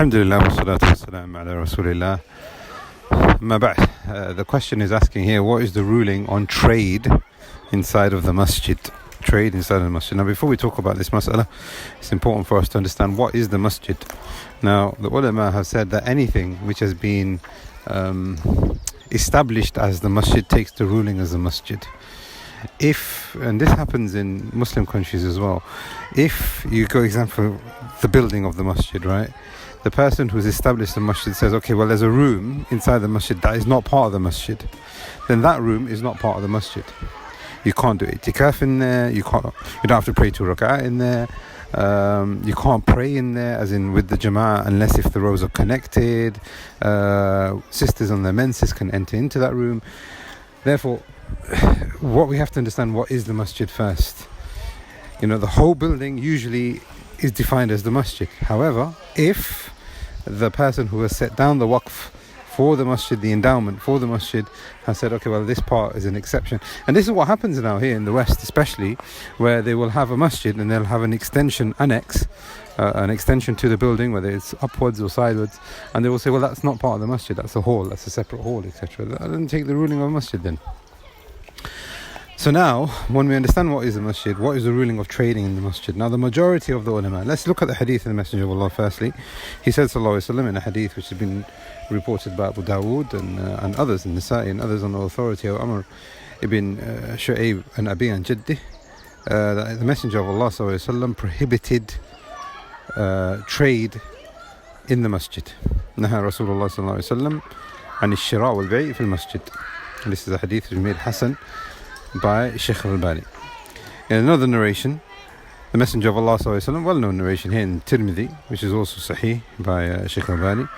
Alhamdulillah wa salatu wa salam ala Rasulillah. Ma ba'd. The question is asking here, what is the ruling on trade inside of the masjid? Trade inside of the masjid. Now, before we talk about this mas'ala, it's important for us to understand what is the masjid. Now, the ulama have said that anything which has been established as the masjid takes the ruling as a masjid. And this happens in Muslim countries as well, if you go example the building of the masjid, right? The person who's established the masjid says, okay, well, there's a room inside the masjid that is not part of the masjid, then that room is not part of the masjid. You can't do itikaf in there, you don't have to pray 2 rak'ah in there, you can't pray in there as in with the jama'ah unless if the rows are connected. Sisters on their menses can enter into that room. Therefore, what we have to understand, what is the masjid first? The whole building usually is defined as the masjid. However, if the person who has set down the waqf for the masjid, the endowment for the masjid, has said, okay, well, this part is an exception. And this is what happens now here in the West especially, where they will have a masjid and they'll have an extension annex, an extension to the building, whether it's upwards or sideways, and they will say, well, that's not part of the masjid, that's a hall, that's a separate hall, etc. That doesn't take the ruling of a masjid then. So now, when we understand what is the masjid, what is the ruling of trading in the masjid? Now, the majority of the ulama, let's look at the hadith of the Messenger of Allah firstly. He said, sallallahu alayhi wa sallam, in a hadith which has been reported by Abu Dawood and others, in Nasa'i and others on the authority of Amr ibn Shu'ayb and Abi and Jaddih, that the Messenger of Allah sallallahu alayhi wa sallam prohibited trade in the masjid. Naha Rasulullah sallallahu alayhi wa sallam an al-shira' wal-bay' fi al-masjid. This is a hadith which is made Hasan by Shaykh al-Albani. In another narration, the Messenger of Allah sallallahu alaihi wasallam, well-known narration here in Tirmidhi, which is also Sahih by Shaykh al-Albani,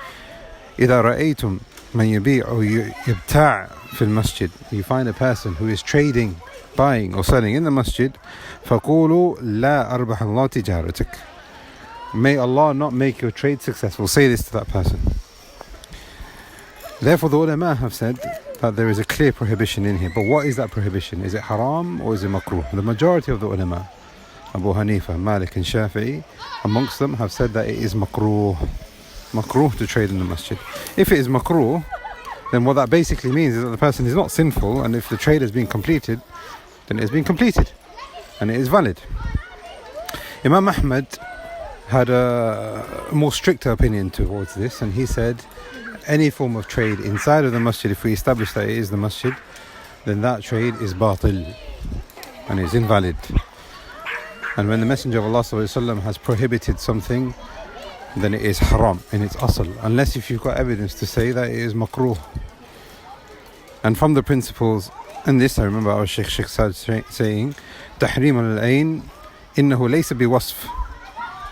إذا رأيتم من يبيع أو يبتاع في المسجد, you find a person who is trading, buying or selling in the masjid, فقولوا لا أربح الله تجارتك, may Allah not make your trade successful. Say this to that person. Therefore, the ulama have said that there is a clear prohibition in here. But what is that prohibition? Is it haram or is it makruh? The majority of the ulama, Abu Hanifa, Malik and Shafi'i, amongst them have said that it is makruh. Makruh to trade in the masjid. If it is makruh, then what that basically means is that the person is not sinful, and if the trade has been completed, then it has been completed and it is valid. Imam Ahmad had a more stricter opinion towards this, and he said any form of trade inside of the masjid, if we establish that it is the masjid, then that trade is batil and is invalid. And when the Messenger of Allah ﷺ has prohibited something, then it is haram in its asl, unless if you've got evidence to say that it is makruh. And from the principles, and this I remember our Shaykh Saad saying, tahrim al-ayn innahu laysa biwasf,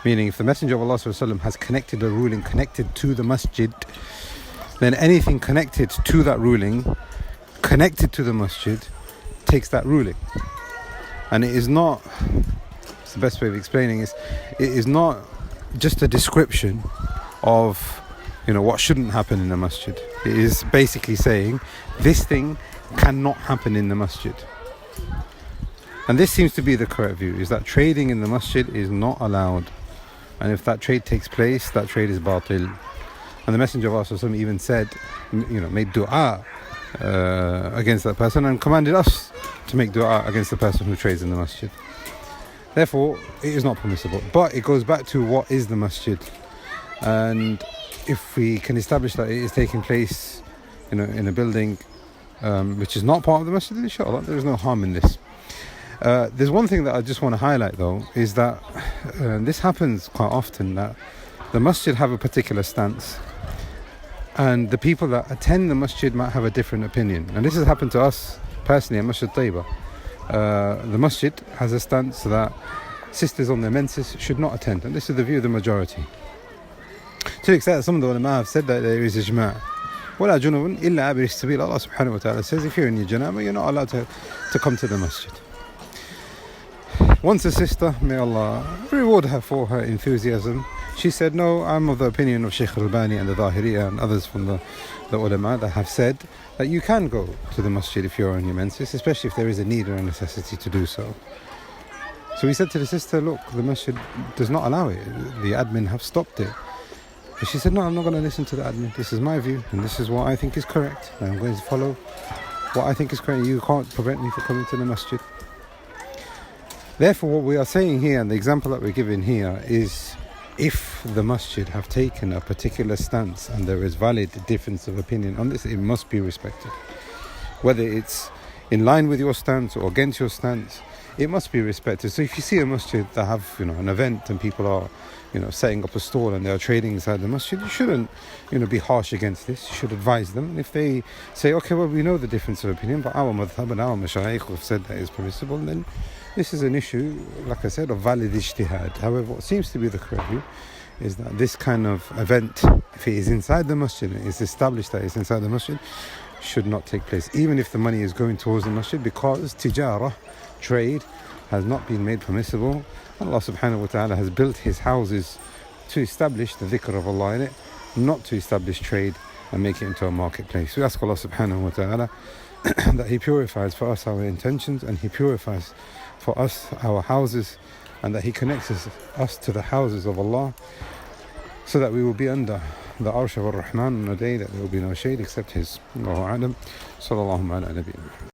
meaning if the Messenger of Allah ﷺ has connected a ruling connected to the masjid, then anything connected to that ruling, connected to the masjid, takes that ruling. And it is not, it's the best way of explaining is, it is not just a description of what shouldn't happen in the masjid. It is basically saying this thing cannot happen in the masjid. And this seems to be the correct view, is that trading in the masjid is not allowed. And if that trade takes place, that trade is batil. And the Messenger of Allah even said, made dua against that person and commanded us to make dua against the person who trades in the masjid. Therefore, it is not permissible. But it goes back to what is the masjid. And if we can establish that it is taking place in a building which is not part of the masjid, then inshallah, there is no harm in this. There's one thing that I just want to highlight though, is that this happens quite often, that the masjid have a particular stance, and the people that attend the masjid might have a different opinion. And this has happened to us personally at Masjid Tayba. The masjid has a stance that sisters on their menses should not attend, and this is the view of the majority. To the extent that some of the ulama have said that there is ijma'. وَلَا جُنُوبٌ إِلَّا عَبِرِ السَّبِيلِ. Allah subhanahu wa ta'ala says if you're in your janaba, you're not allowed to come to the masjid. Once a sister, may Allah reward her for her enthusiasm, she said, no, I'm of the opinion of Shaykh al-Albani and the Zahiriyya and others from the ulama that have said that you can go to the masjid if you're on your menses, especially if there is a need or a necessity to do so. So we said to the sister, look, the masjid does not allow it. The admin have stopped it. But she said, no, I'm not going to listen to the admin. This is my view, and this is what I think is correct. And I'm going to follow what I think is correct. You can't prevent me from coming to the masjid. Therefore, what we are saying here, and the example that we're giving here, is if the masjid have taken a particular stance and there is valid difference of opinion on this, it must be respected. Whether it's in line with your stance or against your stance, it must be respected. So if you see a masjid that have, an event and people are, setting up a stall and they are trading inside the masjid, you shouldn't, be harsh against this. You should advise them. And if they say, okay, well, we know the difference of opinion, but our madhab and our mashayikh have said that is permissible, then this is an issue, like I said, of valid ijtihad. However, what seems to be the correct view is that this kind of event, if it is inside the masjid, it is established that it's inside the masjid, should not take place, even if the money is going towards the masjid, because tijara, trade, has not been made permissible. Allah subhanahu wa ta'ala has built his houses to establish the dhikr of Allah in it, not to establish trade and make it into a marketplace. We ask Allah subhanahu wa ta'ala that he purifies for us our intentions, and he purifies for us our houses, and that he connects us to the houses of Allah, so that we will be under the arsh of ar-Rahman on a day that there will be no shade except his. Allahu a'lam. Sallallahu ala nabiyyina Muhammad.